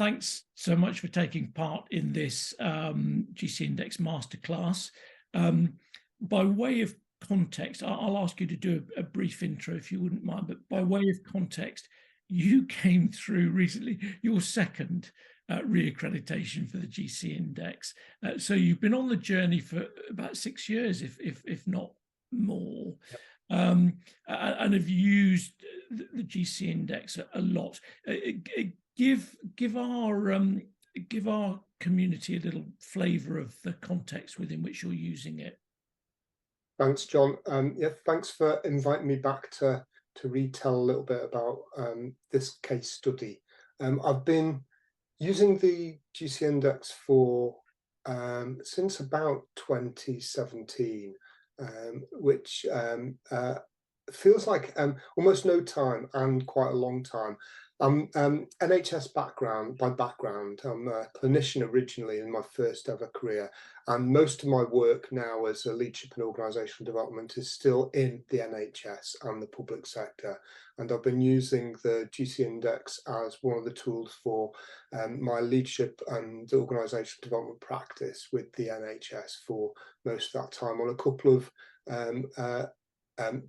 thanks so much for taking part in this GC Index Masterclass. By way of context, I'll ask you to do a brief intro if you wouldn't mind, but by way of context, you came through recently your second re-accreditation for the GC Index. So you've been on the journey for about 6 years, if not more. Yep. And have used the GC Index a lot. Give our community a little flavour of the context within which you're using it. Thanks, John. Yeah, thanks for inviting me back to retell a little bit about this case study. I've been using the GC Index for since about 2017, which feels like almost no time and quite a long time. NHS background, by background, I'm a clinician originally in my first ever career, and most of my work now as a leadership and organisational development is still in the NHS and the public sector. And I've been using the GC Index as one of the tools for my leadership and organisational development practice with the NHS for most of that time on a couple of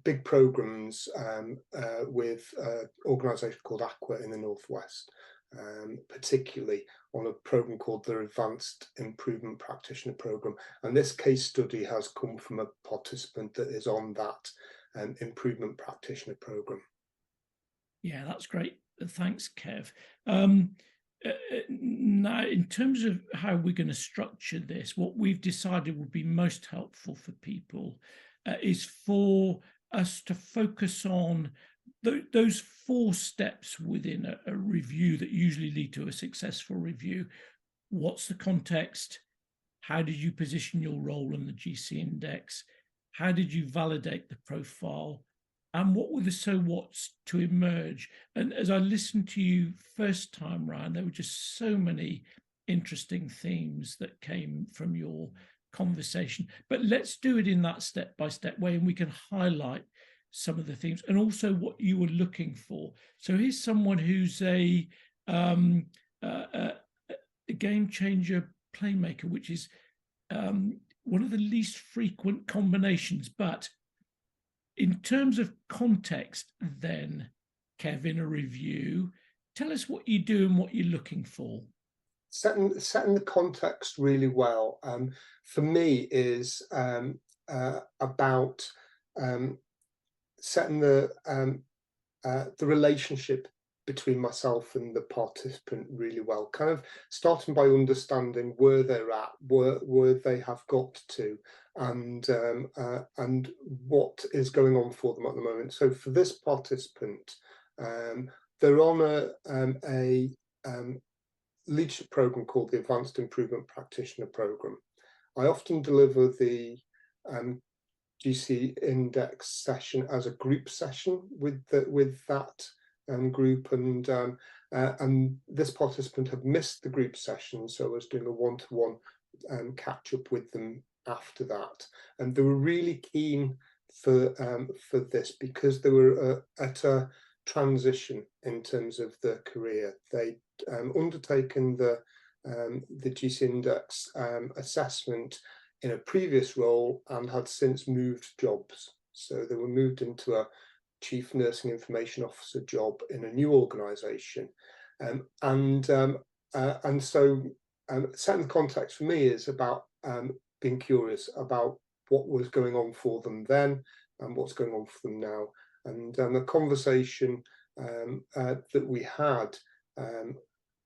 big programs with an organisation called Aqua in the Northwest, particularly on a program called the Advanced Improvement Practitioner Program. And this case study has come from a participant that is on that Improvement Practitioner Program. Yeah, that's great. Thanks, Kev. Now, in terms of how we're going to structure this, what we've decided would be most helpful for people is for us to focus on those 4 steps within a review that usually lead to a successful review. What's the context? How did you position your role in the GC Index? How did you validate the profile? And what were the so whats to emerge? And as I listened to you first time round, there were just so many interesting themes that came from your conversation. But let's do it in that step-by-step way, and we can highlight some of the themes and also what you were looking for. So here's someone who's a game changer playmaker, which is one of the least frequent combinations. But in terms of context, then, Kev, in a review, tell us what you do and what you're looking for. Setting the context really well, for me, is about setting the relationship between myself and the participant really well. Kind of starting by understanding where they're at, where they have got to, and what is going on for them at the moment. So for this participant, they're on a leadership program called the Advanced Improvement Practitioner Program. I often deliver the GC Index session as a group session with that group, and this participant had missed the group session, so I was doing a one-to-one catch up with them after that, and they were really keen for this because they were at a transition in terms of their career. They'd undertaken the GC Index assessment in a previous role and had since moved jobs. So they were moved into a Chief Nursing Information Officer job in a new organisation, and so setting the context for me is about being curious about what was going on for them then and what's going on for them now. And the conversation that we had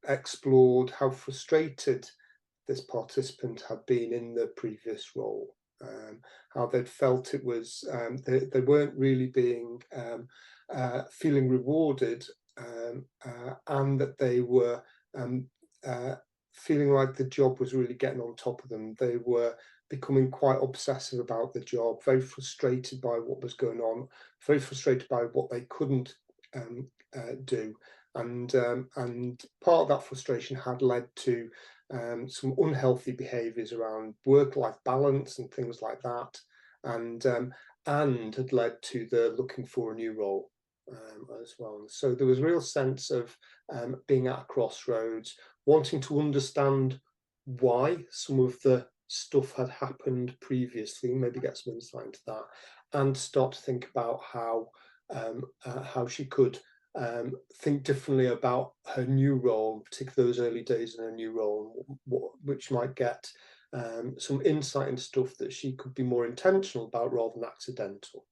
explored how frustrated this participant had been in the previous role, how they'd felt it was they weren't really being feeling rewarded, and that they were feeling like the job was really getting on top of them. They were becoming quite obsessive about the job, very frustrated by what was going on, very frustrated by what they couldn't do, and part of that frustration had led to some unhealthy behaviours around work-life balance and things like that, and had led to the looking for a new role as well. So there was a real sense of being at a crossroads, wanting to understand why some of the stuff had happened previously, maybe get some insight into that, and start to think about how she could think differently about her new role, particularly those early days in her new role, which might get some insight into stuff that she could be more intentional about rather than accidental.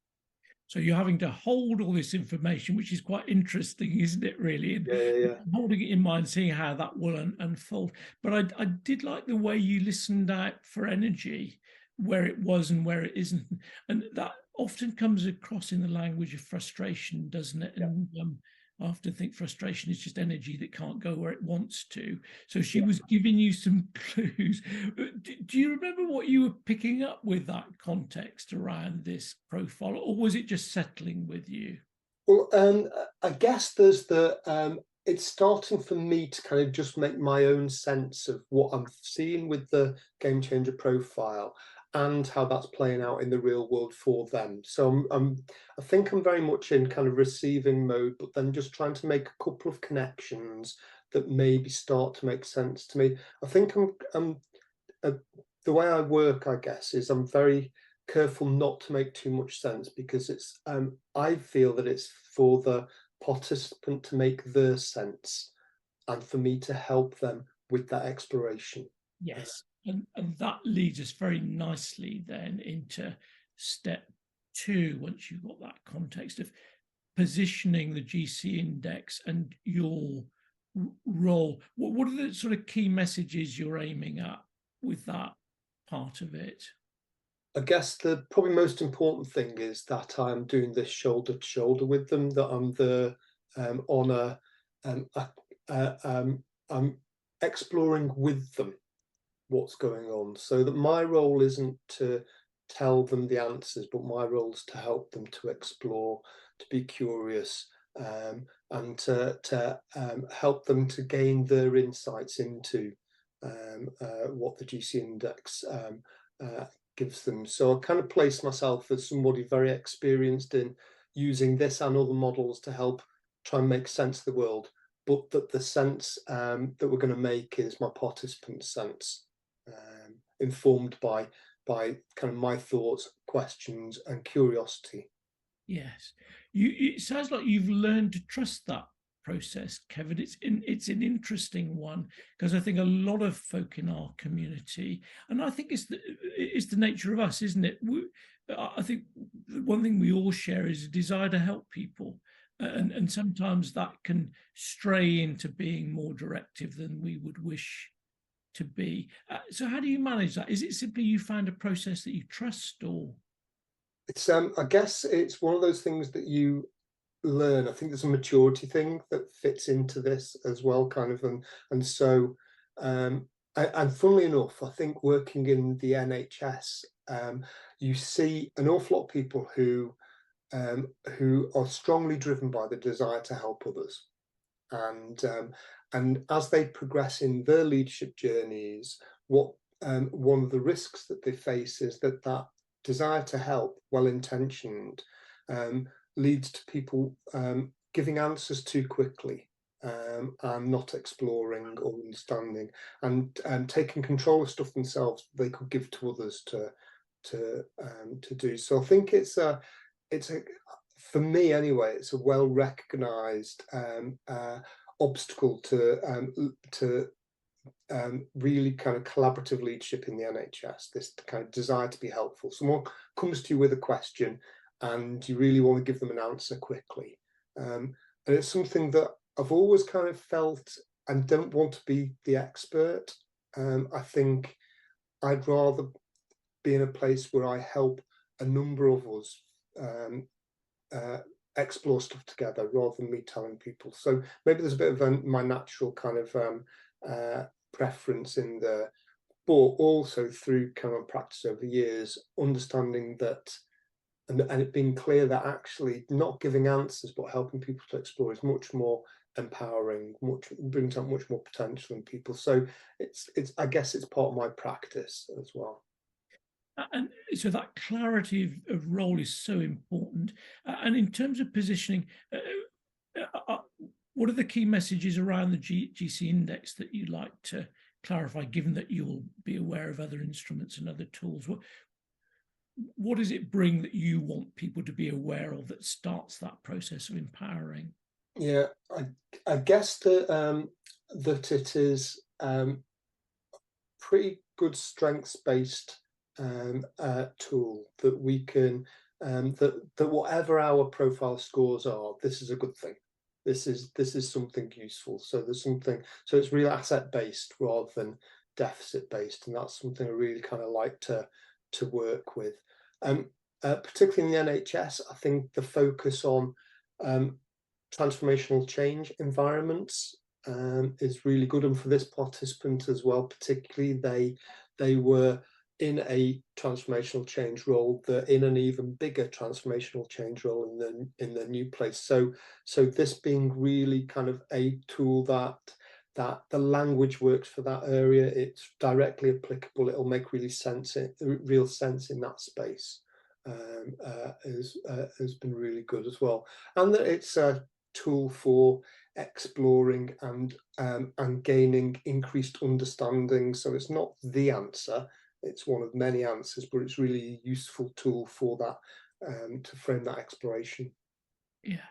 So you're having to hold all this information, which is quite interesting, isn't it, really? And Yeah. holding it in mind, seeing how that will unfold. But I did like the way you listened out for energy, where it was and where it isn't. And that often comes across in the language of frustration, doesn't it? Yeah. And I often think frustration is just energy that can't go where it wants to. So she Yeah. was giving you some clues. Do you remember what you were picking up with that context around this profile, or was it just settling with you? Well, I guess there's it's starting for me to kind of just make my own sense of what I'm seeing with the game changer profile and how that's playing out in the real world for them. So I think I'm very much in kind of receiving mode, but then just trying to make a couple of connections that maybe start to make sense to me. I think uh, the way I work, I guess, is I'm very careful not to make too much sense because it's I feel that it's for the participant to make their sense and for me to help them with that exploration. Yes. And that leads us very nicely then into step two, once you've got that context of positioning the GC index and your role. What are the sort of key messages you're aiming at with that part of it? I guess the probably most important thing is that I'm doing this shoulder to shoulder with them, that I'm the on I'm exploring with them what's going on, so that my role isn't to tell them the answers, but my role is to help them to explore, to be curious, and to help them to gain their insights into what the GC index uh, gives them. So I kind of place myself as somebody very experienced in using this and other models to help try and make sense of the world, but that the sense that we're going to make is my participant's sense, informed by kind of my thoughts, questions, and curiosity. Yes, it sounds like you've learned to trust that process, Kevin. It's an interesting one because I think a lot of folk in our community, and I think it's the nature of us, isn't it? I think one thing we all share is a desire to help people, and sometimes that can stray into being more directive than we would wish to be. So how do you manage that? Is it simply you find a process that you trust, or? It's I guess it's one of those things that you learn. I think there's a maturity thing that fits into this as well, kind of, and so and funnily enough, I think working in the NHS, you see an awful lot of people who are strongly driven by the desire to help others, and as they progress in their leadership journeys, what one of the risks that they face is that that desire to help, well intentioned, leads to people giving answers too quickly, and not exploring or understanding, and taking control of stuff themselves they could give to others to do. So I think it's a for me anyway, it's a well recognised obstacle to really kind of collaborative leadership in the NHS. This kind of desire to be helpful. Someone comes to you with a question, and you really want to give them an answer quickly, and it's something that I've always kind of felt and don't want to be the expert. I think I'd rather be in a place where I help a number of us uh, explore stuff together rather than me telling people. So maybe there's a bit of my natural kind of preference in there, but also through kind of practice over the years, understanding that and it being clear that actually not giving answers but helping people to explore is much more empowering, much brings out much more potential in people. So it's I guess it's part of my practice as well. And so that clarity of role is so important. And in terms of positioning, What are the key messages around the GC index that you'd like to clarify, given that you'll be aware of other instruments and other tools? What does it bring that you want people to be aware of that starts that process of empowering? Yeah, I guess that that it is pretty good strengths-based tool that we can that whatever our profile scores are, this is a good thing. This is something useful. So there's something. So it's real asset-based rather than deficit-based, and that's something I really kind of like to work with. Particularly in the NHS, I think the focus on transformational change environments is really good, and for this participant as well, particularly they were in a transformational change role, they're in an even bigger transformational change role in the new place. So this being really kind of a tool that the language works for that area, it's directly applicable, it'll make real sense in that space, has been really good as well. And that it's a tool for exploring and gaining increased understanding. So it's not the answer, it's one of many answers, but it's really a useful tool for that, to frame that exploration. Yeah.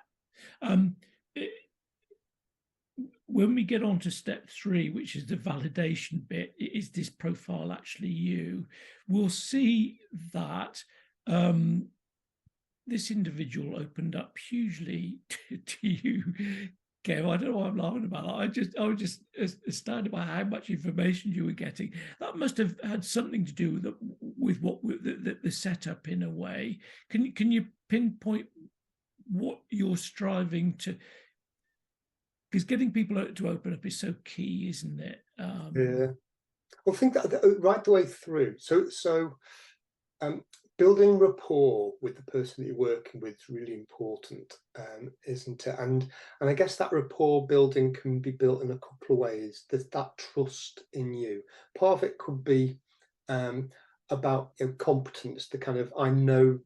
When we get on to step 3, which is the validation bit, is this profile actually you? We'll see that this individual opened up hugely to you, Kev. I don't know why I'm laughing about that. I was just astounded by how much information you were getting. That must have had something to do with the setup in a way. Can you pinpoint what you're striving to? Because getting people to open up is so key, isn't it? Yeah. Well, I think that right the way through. So building rapport with the person that you're working with is really important, isn't it? And I guess that rapport building can be built in a couple of ways. There's that trust in you. Part of it could be about competence, the kind of, I know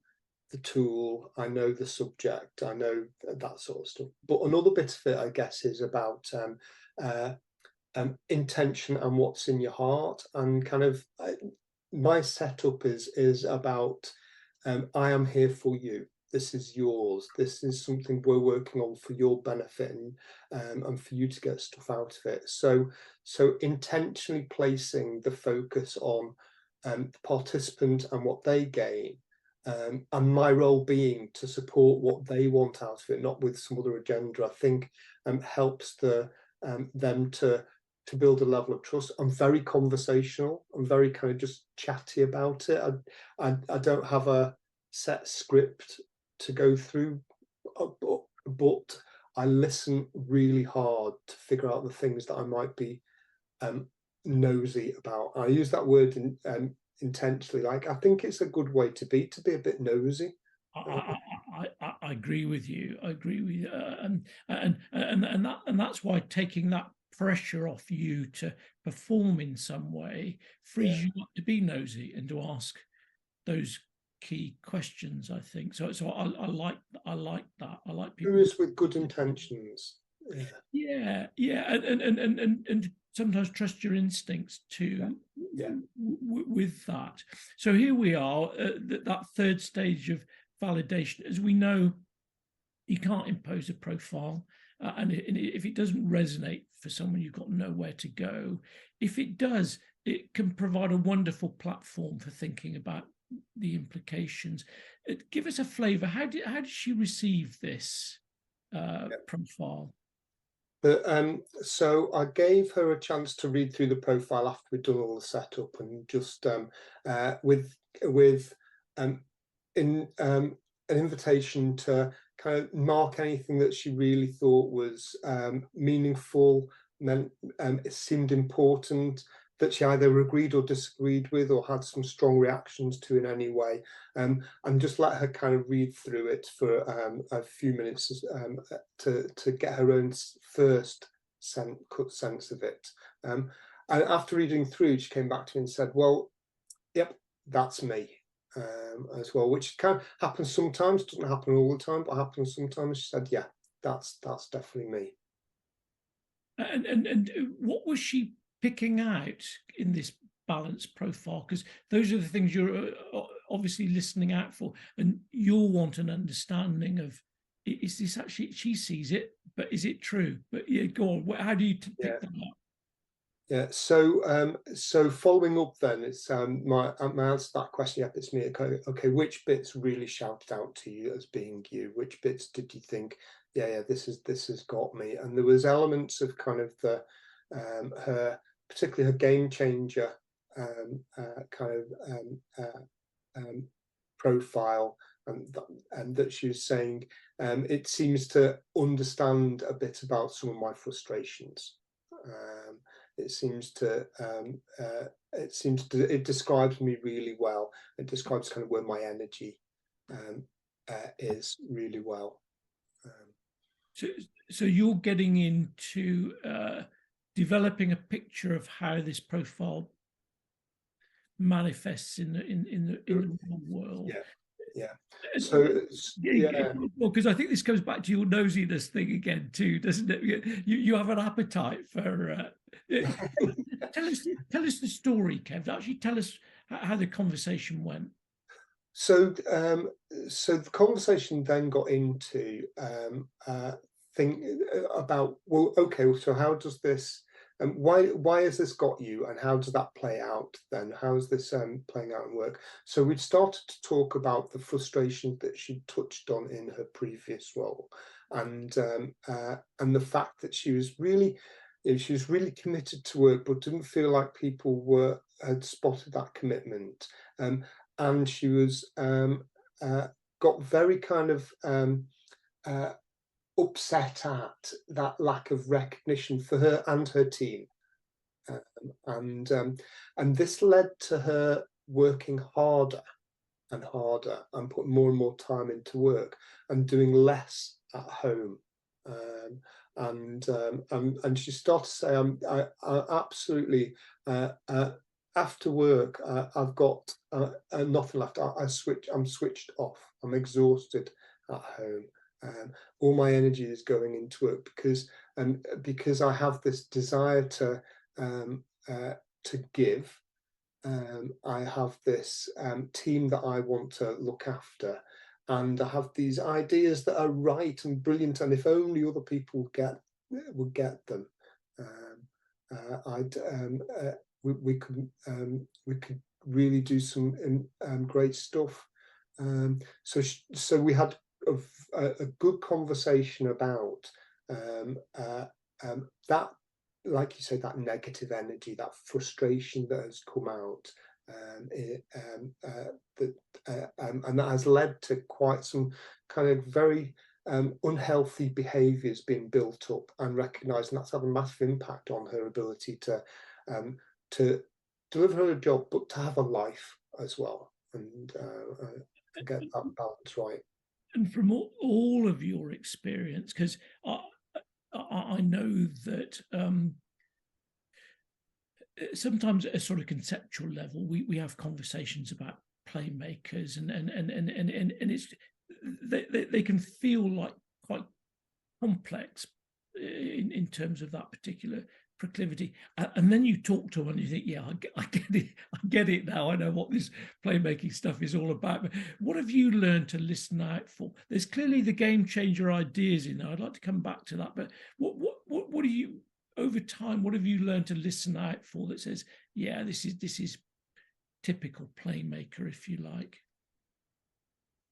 the tool, I know the subject, I know that sort of stuff. But another bit of it, I guess, is about intention and what's in your heart, and kind of my setup is about I am here for you. This is yours. This is something we're working on for your benefit and for you to get stuff out of it. So intentionally placing the focus on the participant and what they gain, and my role being to support what they want out of it, not with some other agenda, I think helps them to build a level of trust. I'm very conversational. I'm very kind of just chatty about it. I don't have a set script to go through, but I listen really hard to figure out the things that I might be nosy about. I use that word intentionally. Like, I think it's a good way to be a bit nosy. I agree with you. I agree with you, and that's why taking that pressure off you to perform in some way frees you up to be nosy and to ask those key questions. I think so. I like that. I like people Curious with good intentions. Yeah, and sometimes trust your instincts too. Yeah. With that. So here we are, that third stage of validation. As we know, you can't impose a profile, and if it doesn't resonate for someone, you've got nowhere to go. If it does, it can provide a wonderful platform for thinking about the implications. Give us a flavour. How did she receive this profile? But so I gave her a chance to read through the profile after we'd done all the setup, and just with an invitation to kind of mark anything that she really thought was meaningful, it seemed important, that she either agreed or disagreed with, or had some strong reactions to in any way, and just let her kind of read through it for a few minutes to get her own first sense of it. And after reading through, she came back to me and said, well, yep, that's me. As well, which kind of happens sometimes, doesn't happen all the time, but happens sometimes. She said, yeah, that's definitely me. And what was she picking out in this balance profile? Because those are the things you're obviously listening out for, and you'll want an understanding of, is this actually, she sees it, but is it true? But yeah, go on. How do you pick that up? Yeah, so following up then, it's my answer to that question. Yep, it's me. Okay, which bits really shouted out to you as being you? Which bits did you think, yeah, this has got me? And there was elements of kind of the her, particularly her game changer kind of profile, and that she was saying it seems to understand a bit about some of my frustrations. It seems to it describes me really well. It describes kind of where my energy is really well. So you're getting into developing a picture of how this profile manifests in the real world. Yeah. So yeah. Well, because I think this goes back to your nosiness thing again too, doesn't it? You have an appetite for. Tell us the story, Kev. Actually, tell us how the conversation went. So so the conversation then got into think about, well, okay, so how does this why has this got you, and how does that play out then? How is this playing out in work? So we'd started to talk about the frustrations that she touched on in her previous role, and the fact that she was really, she was really committed to work, but didn't feel like people had spotted that commitment, and she was got very kind of upset at that lack of recognition for her and her team, and this led to her working harder and harder and putting more and more time into work and doing less at home. And she started to say, I absolutely after work, I've got nothing left. I'm switched off. I'm exhausted at home. All my energy is going into it because I have this desire to give. I have this team that I want to look after, and I have these ideas that are right and brilliant. And if only other people would get them, we could really do some great stuff. So we had a good conversation about that, like you say, that negative energy, that frustration that has come out, and that has led to quite some kind of very unhealthy behaviours being built up, and recognising that's had a massive impact on her ability to deliver her job, but to have a life as well, and get that balance right. And from all of your experience, because I know that sometimes at a sort of conceptual level, we have conversations about playmakers, and it's they can feel like quite complex in terms of that particular proclivity, and then you talk to them and you think, yeah, I get it now. I know what this playmaking stuff is all about. But what have you learned to listen out for? There's clearly the game changer ideas in there. I'd like to come back to that, but what do you, over time, what have you learned to listen out for that says, yeah, this is typical playmaker, if you like?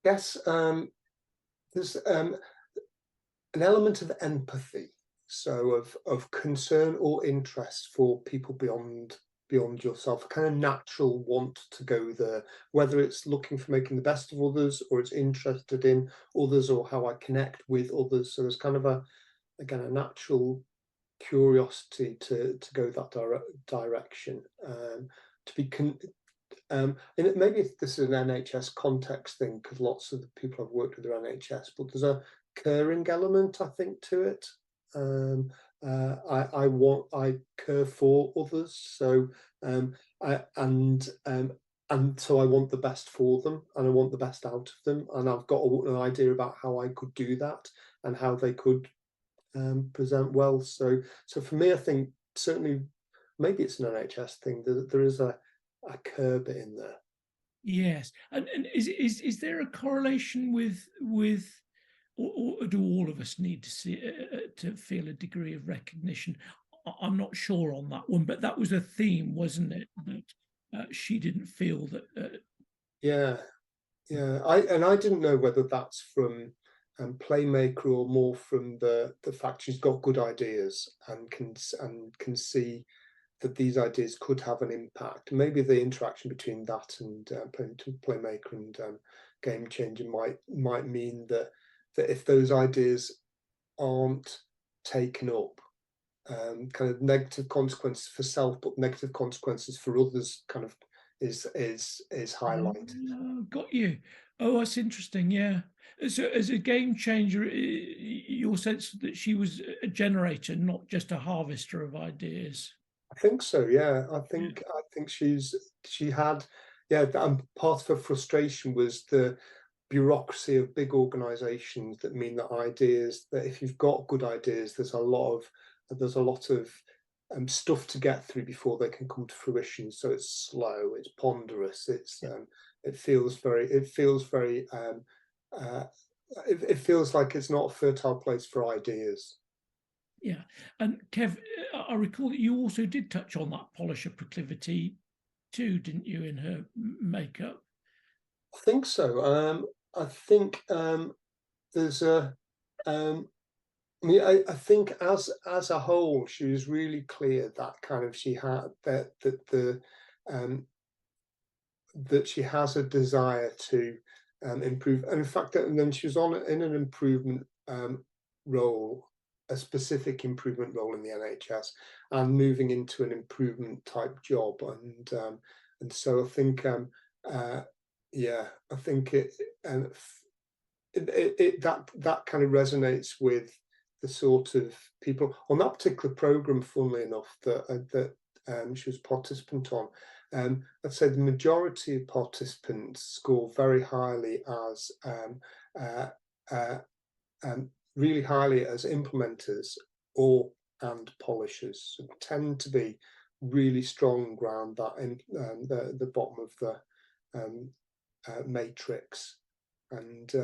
Yes, there's an element of empathy, so of concern or interest for people beyond yourself, a kind of natural want to go there, whether it's looking for making the best of others, or it's interested in others, or how I connect with others. So there's kind of a natural curiosity to go that direction, to be and maybe this is an NHS context thing, because lots of the people I've worked with are NHS, but there's a caring element, I think, to it. I care for others, so and so I want the best for them, and I want the best out of them, and I've got an idea about how I could do that, and how they could present well. So for me, I think certainly maybe it's an NHS thing. There is a curb bit in there. Yes, and is there a correlation with or do all of us need to see to feel a degree of recognition? I'm not sure on that one, but that was a theme, wasn't it? That she didn't feel that. Yeah, yeah. I didn't know whether that's from Playmaker or more from the fact she's got good ideas and can see that these ideas could have an impact. Maybe the interaction between that and Playmaker and Game Changer might mean that if those ideas aren't taken up, kind of negative consequences for self, but negative consequences for others, kind of is highlighted. Got you. Oh, that's interesting. Yeah. So, as a game changer, your sense that she was a generator, not just a harvester of ideas. I think so. Yeah, Yeah. I think she had, yeah. And part of her frustration was the bureaucracy of big organisations that mean that ideas, that if you've got good ideas, there's a lot of stuff to get through before they can come to fruition. So it's slow, it's ponderous, it feels very uh, it feels like it's not a fertile place for ideas. Yeah. And Kev, I recall that you also did touch on that polisher proclivity too, didn't you, in her makeup? I think so. I think there's a I mean, I think as a whole, she was really clear that kind of she had um, that she has a desire to improve. And in fact, and then she was in an improvement role, a specific improvement role in the NHS, and moving into an improvement type job. And so I think yeah, I think um, that kind of resonates with the sort of people on that particular program. Funnily enough, that she was participant on. I'd say the majority of participants score very highly as uh, uh, really highly as implementers or and polishers. So tend to be really strong around that in the bottom of the um, matrix, and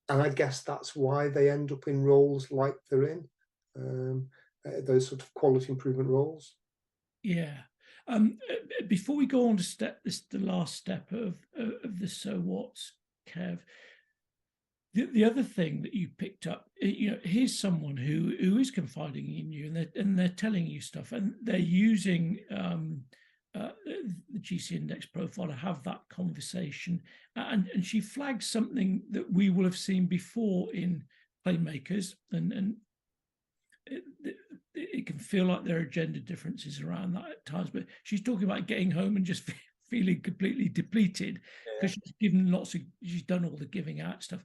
I guess that's why they end up in roles like they're in, those sort of quality improvement roles. Yeah. Before we go on to the last step of the so what's, Kev, the other thing that you picked up, here's someone who is confiding in you, and they're telling you stuff, and they're using the GC index profile to have that conversation, and she flags something that we will have seen before in playmakers, and it can feel like there are gender differences around that at times, but she's talking about getting home and just feeling completely depleted because she's done all the giving out stuff.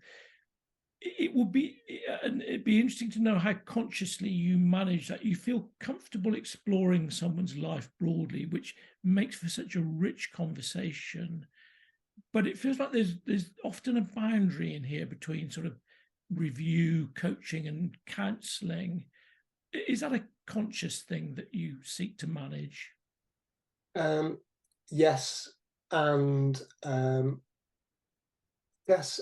It would be, and it'd be interesting to know how consciously you manage that. You feel comfortable exploring someone's life broadly, which makes for such a rich conversation. But it feels like there's often a boundary in here between sort of review, coaching, and counselling. Is that a conscious thing that you seek to manage? Yes, and yes.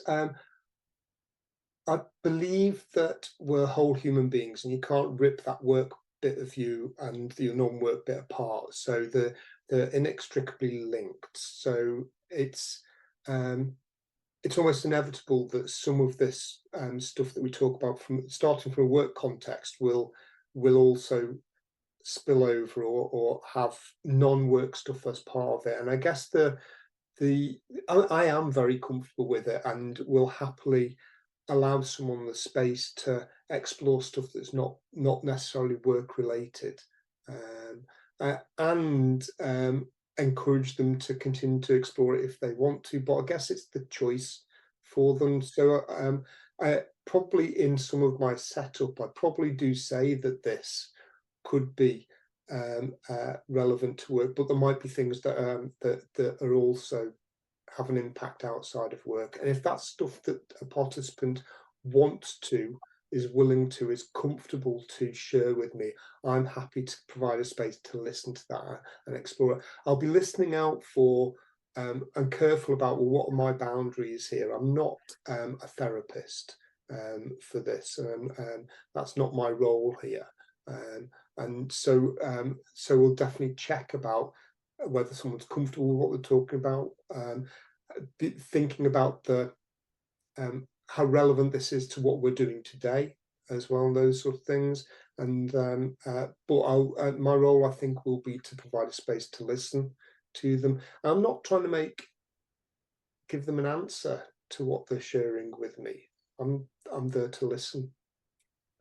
I believe that we're whole human beings, and you can't rip that work bit of you and your non-work bit apart. So they're inextricably linked. So it's almost inevitable that some of this stuff that we talk about, from starting from a work context, will also spill over or have non-work stuff as part of it. And I guess I am very comfortable with it and will happily allow someone the space to explore stuff that's not necessarily work related, and encourage them to continue to explore it if they want to. But I guess it's the choice for them. So I probably, in some of my setup, I probably do say that this could be relevant to work, but there might be things that that are also have an impact outside of work. And if that's stuff that a participant wants to is willing to, is comfortable to share with me, I'm happy to provide a space to listen to that and explore it. I'll be listening out for and careful about, well, what are my boundaries here? I'm not a therapist for this, and that's not my role here. And so we'll definitely check about whether someone's comfortable with what we're talking about, thinking about the how relevant this is to what we're doing today as well, those sort of things. And but my role, I think, will be to provide a space to listen to them. I'm not trying to give them an answer to what they're sharing with me. I'm there to listen.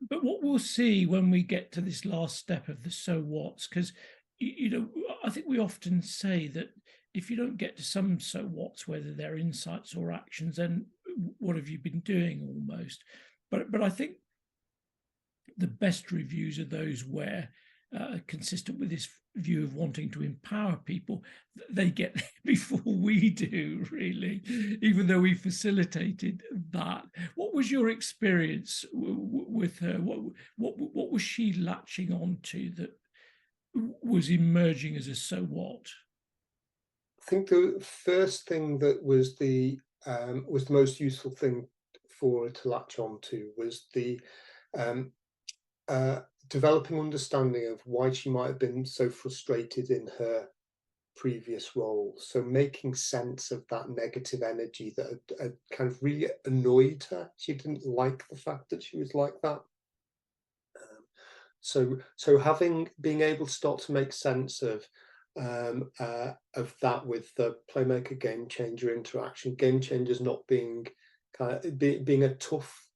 But what we'll see when we get to this last step of the so what's, because you know, I think we often say that if you don't get to some so what's, whether they're insights or actions, then what have you been doing almost? But I think the best reviews are those where, consistent with this view of wanting to empower people, they get there before we do, really, even though we facilitated that. What was your experience with her? What was she latching on to that was emerging as a so what? I think the first thing that was the most useful thing for her to latch on to was the um, developing understanding of why she might have been so frustrated in her previous role. So making sense of that negative energy that had kind of really annoyed her. She didn't like the fact that she was like that. So being able to start to make sense of that with the playmaker game changer interaction, game changers not being being a tough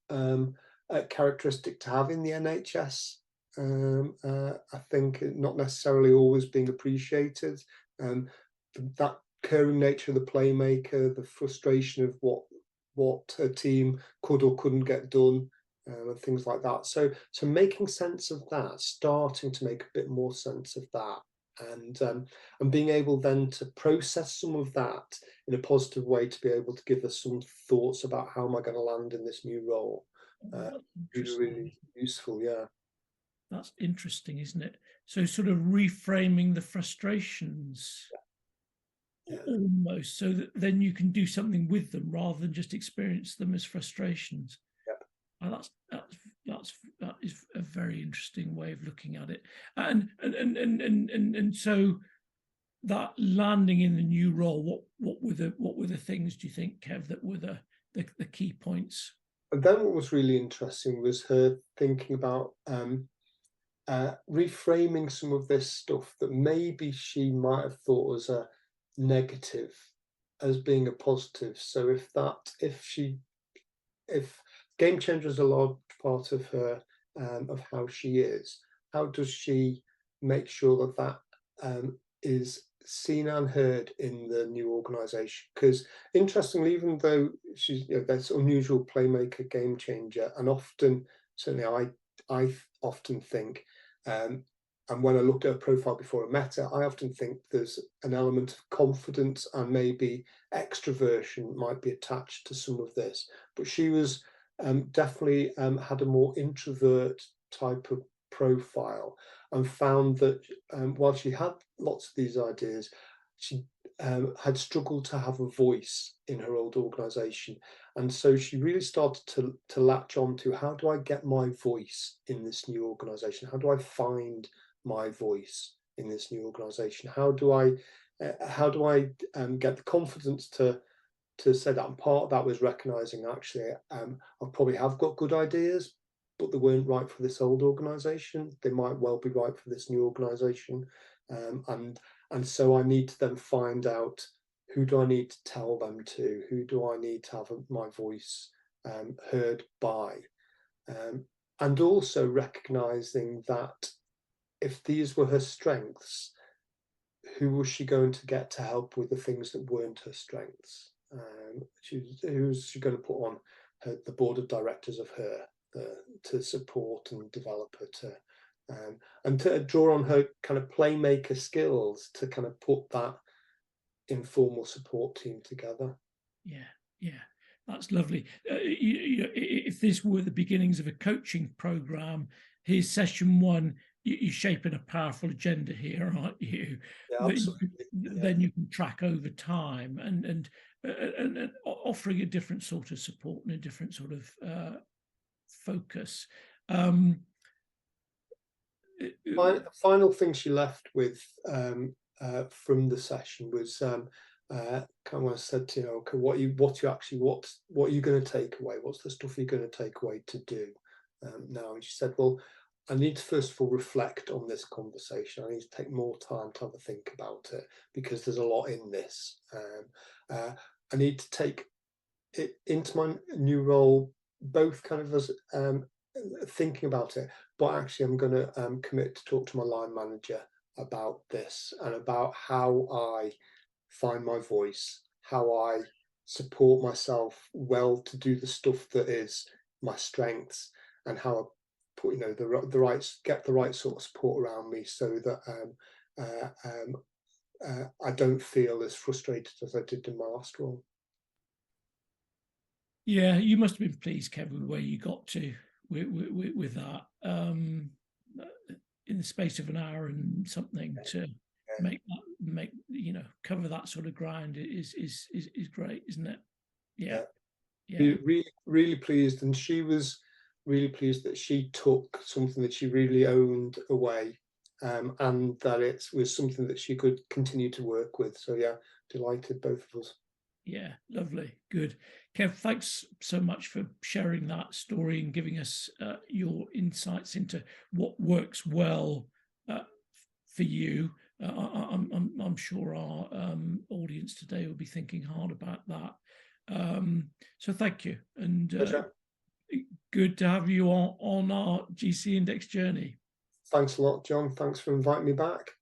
characteristic to have in the NHS. I think not necessarily always being appreciated. That caring nature of the playmaker, the frustration of what a team could or couldn't get done, and things like that. So making sense of that, starting to make a bit more sense of that, and being able then to process some of that in a positive way, to be able to give us some thoughts about how am I going to land in this new role. Really, really useful, yeah. That's interesting, isn't it? So sort of reframing the frustrations, Yeah. almost, so that then you can do something with them rather than just experience them as frustrations. Yep. Oh, that is a very interesting way of looking at it. And so that landing in the new role, what were the things, do you think, Kev, that were the key points? And then what was really interesting was her thinking about reframing some of this stuff that maybe she might have thought was a negative as being a positive. So if game changer is a large part of her, of how she is, how does she make sure that is seen and heard in the new organization? Because interestingly, even though she's, this unusual playmaker game changer, and often, certainly I often think, and when I looked at her profile before I met her, I often think there's an element of confidence and maybe extroversion might be attached to some of this. But she was definitely had a more introvert type of profile, and found that while she had lots of these ideas, she had struggled to have a voice in her old organisation. And so she really started to latch on to, how do I get my voice in this new organisation? How do I find my voice in this new organisation? How do I get the confidence to say that? And part of that was recognising, actually, I probably have got good ideas, but they weren't right for this old organisation. They might well be right for this new organisation, and so I need to then find out, who do I need to tell them to? Who do I need to have my voice heard by? And also recognising that if these were her strengths, who was she going to get to help with the things that weren't her strengths? Who was she going to put on the board of directors of her to support and develop her, and to draw on her kind of playmaker skills to kind of put that informal support team together. Yeah, yeah. That's lovely. If this were the beginnings of a coaching program, here's session one. You're shaping a powerful agenda here, aren't you? Yeah, absolutely. Then you can track over time and offering a different sort of support and a different sort of focus. Final thing she left with from the session was kind of said, you know, okay, what are you going to take away? What's the stuff you're going to take away to do now? And she said, well, I need to first of all reflect on this conversation. I need to take more time to have a think about it because there's a lot in this. I need to take it into my new role, both kind of as thinking about it, but actually I'm going to commit to talk to my line manager about this and about how I find my voice, how I support myself well to do the stuff that is my strengths, and how I put, you know, get the right sort of support around me so that I don't feel as frustrated as I did in my last role. Yeah, you must have been pleased, Kevin, where you got to with that in the space of an hour and something to make you know, cover that sort of ground is great, isn't it? Yeah. Really pleased, and she was really pleased that she took something that she really owned away, and that it was something that she could continue to work with. So yeah, delighted, both of us. Yeah, lovely, good. Kev, thanks so much for sharing that story and giving us your insights into what works well for you. I'm sure our audience today will be thinking hard about that. So thank you, and good to have you on our GC Index journey. Thanks a lot, John. Thanks for inviting me back.